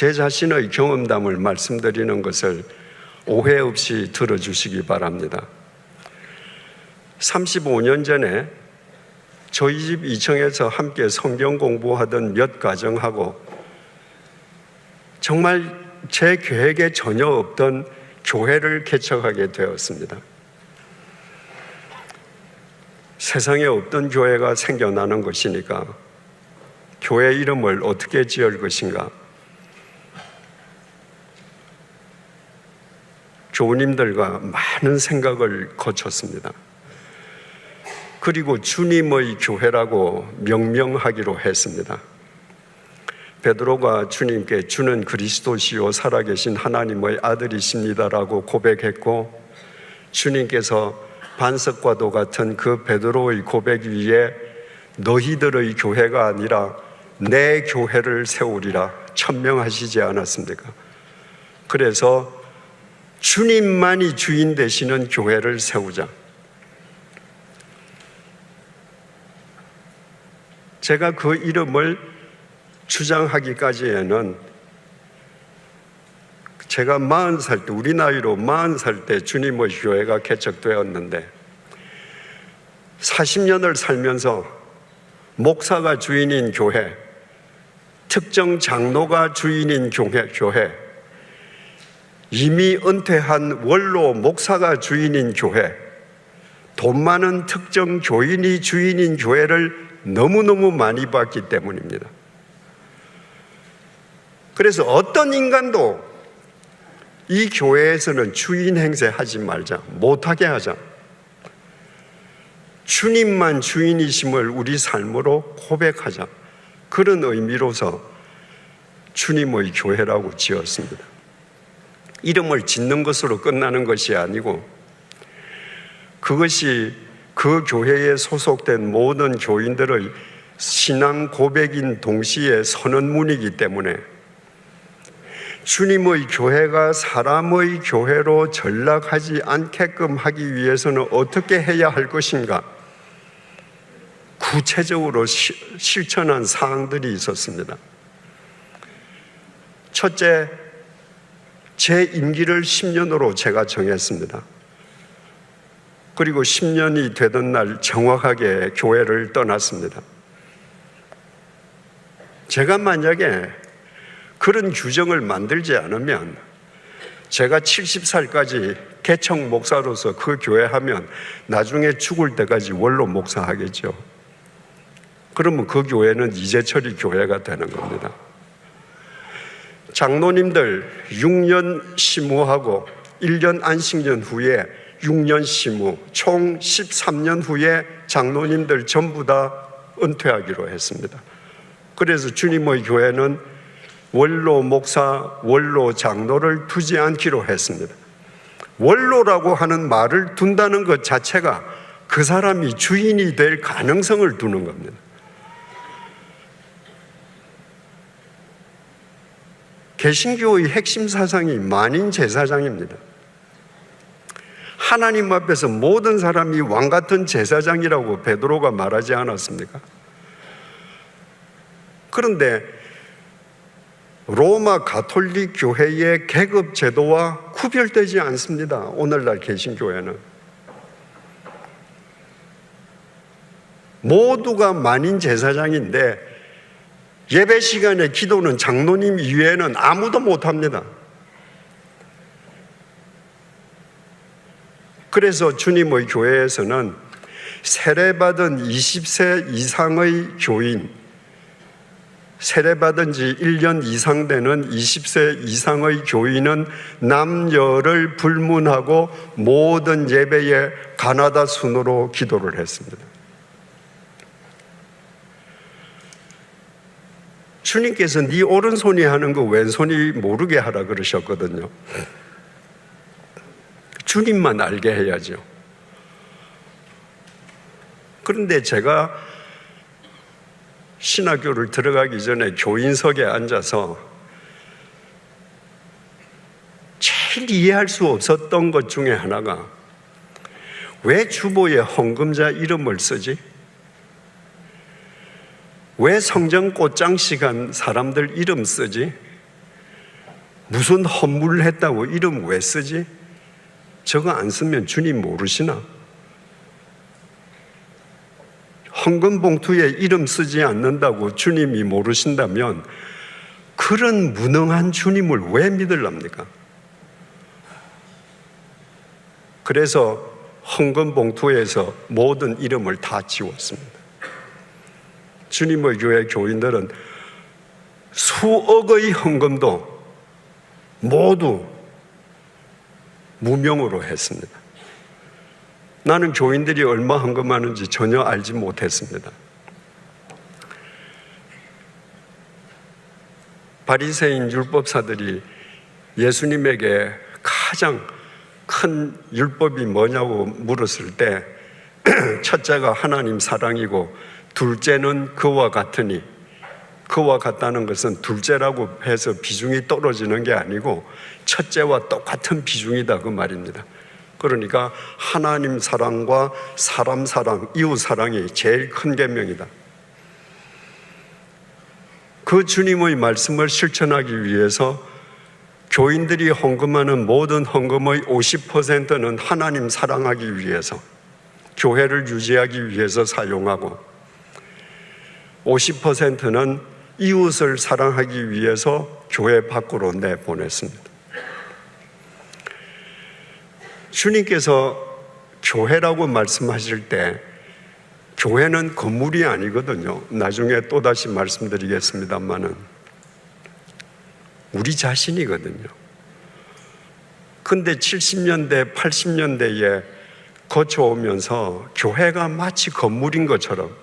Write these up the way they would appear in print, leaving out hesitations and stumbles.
제 자신의 경험담을 말씀드리는 것을 오해 없이 들어주시기 바랍니다. 35년 전에 저희 집 2층에서 함께 성경 공부하던 몇 가정하고 정말 제 계획에 전혀 없던 교회를 개척하게 되었습니다. 세상에 없던 교회가 생겨나는 것이니까 교회 이름을 어떻게 지을 것인가? 교우님들과 많은 생각을 거쳤습니다. 그리고 주님의 교회라고 명명하기로 했습니다. 베드로가 주님께 주는 그리스도시요 살아계신 하나님의 아들이십니다라고 고백했고, 주님께서 반석과도 같은 그 베드로의 고백 위에 너희들의 교회가 아니라 내 교회를 세우리라 천명하시지 않았습니까? 그래서 주님만이 주인 되시는 교회를 세우자. 제가 그 이름을 주장하기까지에는 제가 40살 때, 우리 나이로 40살 때 주님의 교회가 개척되었는데 40년을 살면서 목사가 주인인 교회, 특정 장로가 주인인 교회, 이미 은퇴한 원로 목사가 주인인 교회, 돈 많은 특정 교인이 주인인 교회를 너무너무 많이 봤기 때문입니다. 그래서 어떤 인간도 이 교회에서는 주인 행세하지 말자, 못하게 하자. 주님만 주인이심을 우리 삶으로 고백하자. 그런 의미로서 주님의 교회라고 지었습니다. 이름을 짓는 것으로 끝나는 것이 아니고 그것이 그 교회에 소속된 모든 교인들의 신앙 고백인 동시에 선언문이기 때문에 주님의 교회가 사람의 교회로 전락하지 않게끔 하기 위해서는 어떻게 해야 할 것인가? 구체적으로 실천한 사항들이 있었습니다. 첫째, 제 임기를 10년으로 제가 정했습니다. 그리고 10년이 되던 날 정확하게 교회를 떠났습니다. 제가 만약에 그런 규정을 만들지 않으면 제가 70살까지 개척 목사로서 그 교회 하면 나중에 죽을 때까지 원로 목사하겠죠. 그러면 그 교회는 이재철이 교회가 되는 겁니다. 장로님들 6년 심우하고 1년 안식년 후에 6년 심우, 총 13년 후에 장로님들 전부 다 은퇴하기로 했습니다. 그래서 주님의 교회는 원로 목사, 원로 장로를 두지 않기로 했습니다. 원로라고 하는 말을 둔다는 것 자체가 그 사람이 주인이 될 가능성을 두는 겁니다. 개신교의 핵심 사상이 만인 제사장입니다. 하나님 앞에서 모든 사람이 왕 같은 제사장이라고 베드로가 말하지 않았습니까? 그런데 로마 가톨릭 교회의 계급 제도와 구별되지 않습니다. 오늘날 개신교회는 모두가 만인 제사장인데 예배 시간에 기도는 장로님 이외에는 아무도 못합니다. 그래서 주님의 교회에서는 세례받은 20세 이상의 교인, 세례받은 지 1년 이상 되는 20세 이상의 교인은 남녀를 불문하고 모든 예배에 가나다 순으로 기도를 했습니다. 주님께서 네 오른손이 하는 거 왼손이 모르게 하라 그러셨거든요. 주님만 알게 해야죠. 그런데 제가 신학교를 들어가기 전에 교인석에 앉아서 제일 이해할 수 없었던 것 중에 하나가 왜 주보에 헌금자 이름을 쓰지? 왜 성전 꽃장 시간 사람들 이름 쓰지? 무슨 헌물을 했다고 이름 왜 쓰지? 저거 안 쓰면 주님 모르시나? 헌금 봉투에 이름 쓰지 않는다고 주님이 모르신다면 그런 무능한 주님을 왜 믿으랍니까? 그래서 헌금 봉투에서 모든 이름을 다 지웠습니다. 주님의 교회 교인들은 수억의 헌금도 모두 무명으로 했습니다. 나는 교인들이 얼마 헌금하는지 전혀 알지 못했습니다. 바리새인 율법사들이 예수님에게 가장 큰 율법이 뭐냐고 물었을 때 첫째가 하나님 사랑이고 둘째는 그와 같으니, 그와 같다는 것은 둘째라고 해서 비중이 떨어지는 게 아니고 첫째와 똑같은 비중이다 그 말입니다. 그러니까 하나님 사랑과 사람 사랑, 이웃 사랑이 제일 큰 계명이다. 그 주님의 말씀을 실천하기 위해서 교인들이 헌금하는 모든 헌금의 50%는 하나님 사랑하기 위해서, 교회를 유지하기 위해서 사용하고 50%는 이웃을 사랑하기 위해서 교회 밖으로 내보냈습니다. 주님께서 교회라고 말씀하실 때 교회는 건물이 아니거든요. 나중에 또다시 말씀드리겠습니다만은 우리 자신이거든요. 근데 70년대, 80년대에 거쳐오면서 교회가 마치 건물인 것처럼,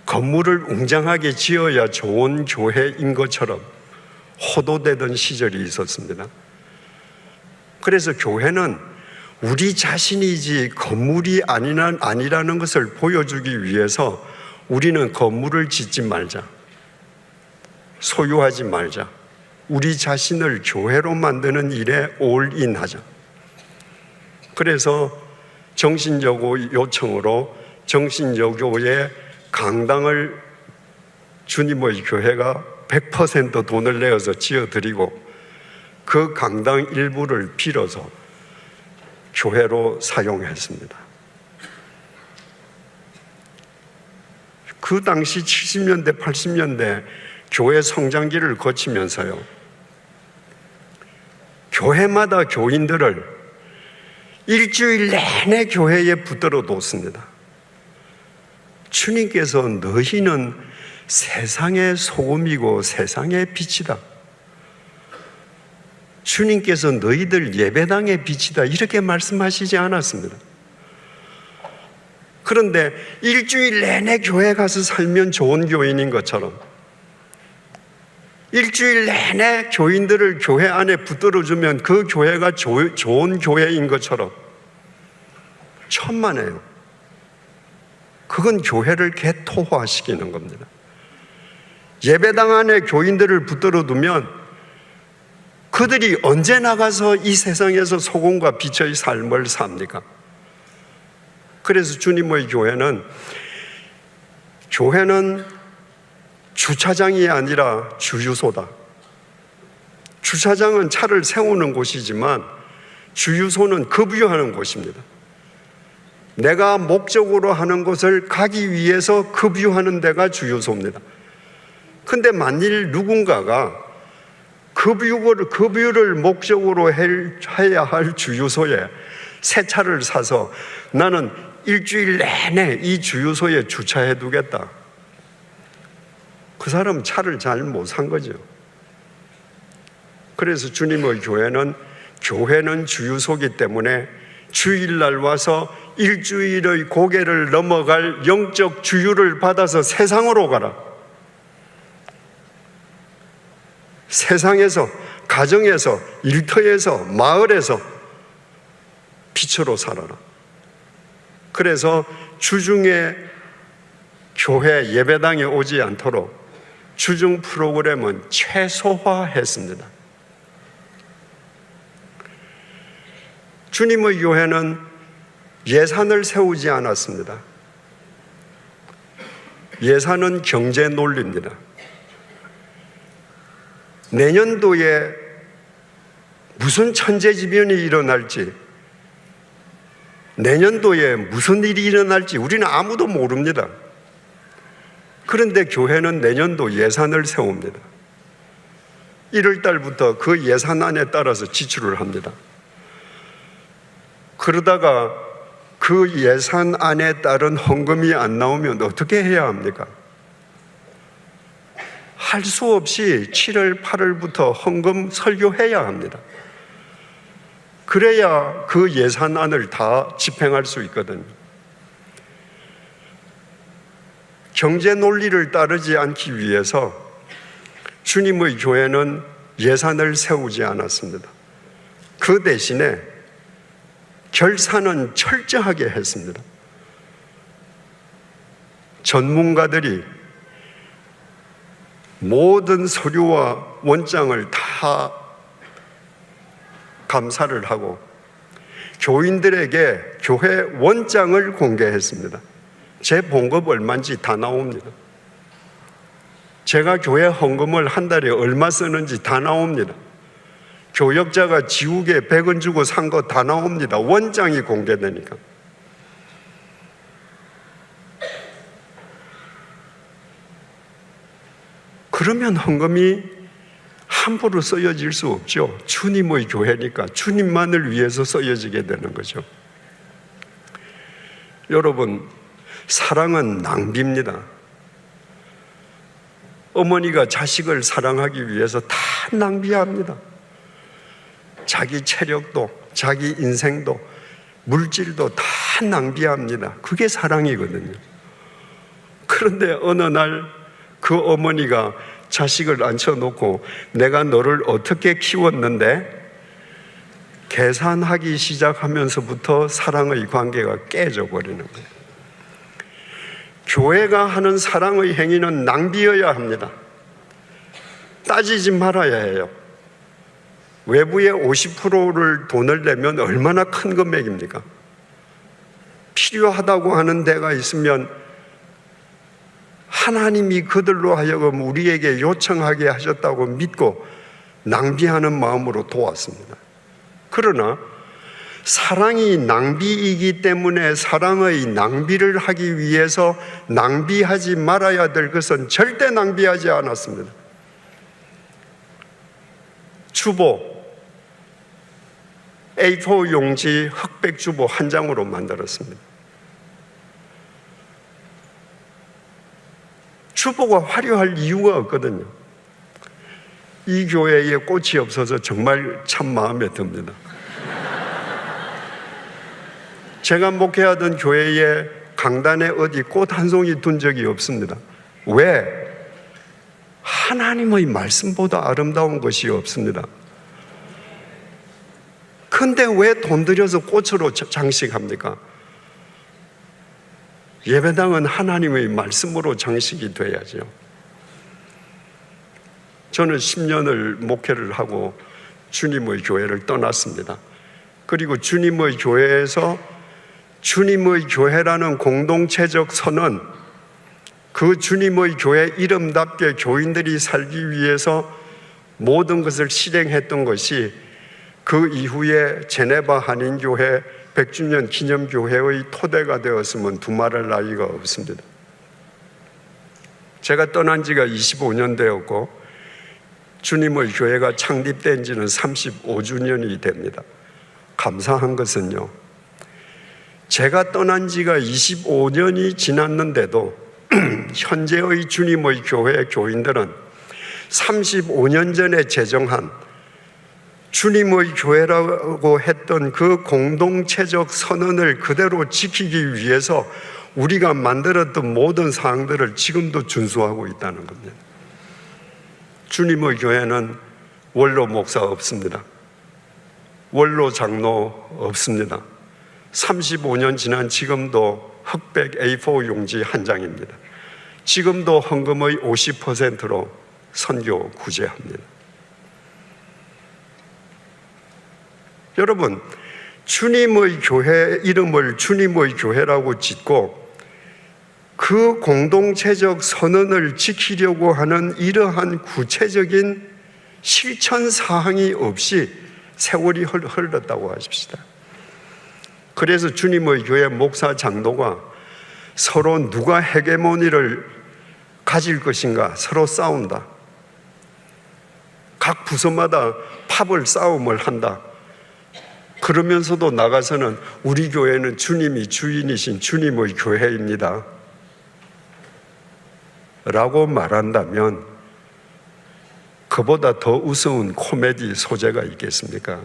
건물을 웅장하게 지어야 좋은 교회인 것처럼 호도되던 시절이 있었습니다. 그래서 교회는 우리 자신이지 건물이 아니라는 것을 보여주기 위해서 우리는 건물을 짓지 말자, 소유하지 말자, 우리 자신을 교회로 만드는 일에 올인하자. 그래서 정신여고 요청으로 정신여고의 강당을 주님의 교회가 100% 돈을 내어서 지어드리고 그 강당 일부를 빌어서 교회로 사용했습니다. 그 당시 70년대, 80년대 교회 성장기를 거치면서요, 교회마다 교인들을 일주일 내내 교회에 붙들어 뒀습니다. 주님께서 너희는 세상의 소금이고 세상의 빛이다. 주님께서 너희들 예배당의 빛이다. 이렇게 말씀하시지 않았습니다. 그런데 일주일 내내 교회 가서 살면 좋은 교인인 것처럼, 일주일 내내 교인들을 교회 안에 붙들어주면 그 교회가 좋은 교회인 것처럼 천만에요. 그건 교회를 개토화시키는 겁니다. 예배당 안에 교인들을 붙들어두면 그들이 언제 나가서 이 세상에서 소금과 빛의 삶을 삽니까? 그래서 주님의 교회는 주차장이 아니라 주유소다. 주차장은 차를 세우는 곳이지만 주유소는 급유하는 곳입니다. 내가 목적으로 하는 것을 가기 위해서 급유하는 데가 주유소입니다. 근데 만일 누군가가 급유를 목적으로 해야 할 주유소에 새 차를 사서 나는 일주일 내내 이 주유소에 주차해 두겠다. 그 사람 차를 잘 못 산 거죠. 그래서 주님의 교회는 주유소이기 때문에 주일날 와서 일주일의 고개를 넘어갈 영적 주유를 받아서 세상으로 가라. 세상에서, 가정에서, 일터에서, 마을에서 빛으로 살아라. 그래서 주중에 교회 예배당에 오지 않도록 주중 프로그램은 최소화했습니다. 주님의 교회는 예산을 세우지 않았습니다. 예산은 경제 논리입니다. 내년도에 무슨 천재지변이 일어날지, 내년도에 무슨 일이 일어날지 우리는 아무도 모릅니다. 그런데 교회는 내년도 예산을 세웁니다. 1월 달부터 그 예산안에 따라서 지출을 합니다. 그러다가 그 예산안에 따른 헌금이 안 나오면 어떻게 해야 합니까? 할 수 없이 7월, 8월부터 헌금 설교해야 합니다. 그래야 그 예산안을 다 집행할 수 있거든요. 경제 논리를 따르지 않기 위해서 주님의 교회는 예산을 세우지 않았습니다. 그 대신에 결산은 철저하게 했습니다. 전문가들이 모든 서류와 원장을 다 감사를 하고 교인들에게 교회 원장을 공개했습니다. 제 봉급 얼마인지 다 나옵니다. 제가 교회 헌금을 한 달에 얼마 쓰는지 다 나옵니다. 교역자가 지우개 100원 주고 산 거 다 나옵니다. 원장이 공개되니까. 그러면 헌금이 함부로 쓰여질 수 없죠. 주님의 교회니까 주님만을 위해서 쓰여지게 되는 거죠. 여러분, 사랑은 낭비입니다. 어머니가 자식을 사랑하기 위해서 다 낭비합니다. 자기 체력도, 자기 인생도, 물질도 다 낭비합니다. 그게 사랑이거든요. 그런데 어느 날 그 어머니가 자식을 앉혀놓고 내가 너를 어떻게 키웠는데 계산하기 시작하면서부터 사랑의 관계가 깨져버리는 거예요. 교회가 하는 사랑의 행위는 낭비여야 합니다. 따지지 말아야 해요. 외부에 50%를 돈을 내면 얼마나 큰 금액입니까? 필요하다고 하는 데가 있으면 하나님이 그들로 하여금 우리에게 요청하게 하셨다고 믿고 낭비하는 마음으로 도왔습니다. 그러나 사랑이 낭비이기 때문에 사랑의 낭비를 하기 위해서 낭비하지 말아야 될 것은 절대 낭비하지 않았습니다. 주보, A4 용지 흑백 주보 한 장으로 만들었습니다. 주보가 화려할 이유가 없거든요. 이 교회에 꽃이 없어서 정말 참 마음에 듭니다. 제가 목회하던 교회에 강단에 어디 꽃 한 송이 둔 적이 없습니다. 왜? 하나님의 말씀보다 아름다운 것이 없습니다. 근데 왜 돈 들여서 꽃으로 장식합니까? 예배당은 하나님의 말씀으로 장식이 돼야죠. 저는 10년을 목회를 하고 주님의 교회를 떠났습니다. 그리고 주님의 교회에서 주님의 교회라는 공동체적 선언, 그 주님의 교회 이름답게 교인들이 살기 위해서 모든 것을 실행했던 것이 그 이후에 제네바 한인교회 100주년 기념교회의 토대가 되었으면 두말할 나위가 없습니다. 제가 떠난 지가 25년 되었고 주님의 교회가 창립된 지는 35주년이 됩니다. 감사한 것은요, 제가 떠난 지가 25년이 지났는데도 현재의 주님의 교회 교인들은 35년 전에 제정한 주님의 교회라고 했던 그 공동체적 선언을 그대로 지키기 위해서 우리가 만들었던 모든 사항들을 지금도 준수하고 있다는 겁니다. 주님의 교회는 원로 목사 없습니다. 원로 장로 없습니다. 35년 지난 지금도 흑백 A4 용지 한 장입니다. 지금도 헌금의 50%로 선교 구제합니다. 여러분, 주님의 교회 이름을 주님의 교회라고 짓고 그 공동체적 선언을 지키려고 하는 이러한 구체적인 실천 사항이 없이 세월이 흘렀다고 하십시다. 그래서 주님의 교회 목사 장로가 서로 누가 헤게모니를 가질 것인가 서로 싸운다. 각 부서마다 팝을 싸움을 한다. 그러면서도 나가서는 우리 교회는 주님이 주인이신 주님의 교회입니다 라고 말한다면 그보다 더 우스운 코미디 소재가 있겠습니까?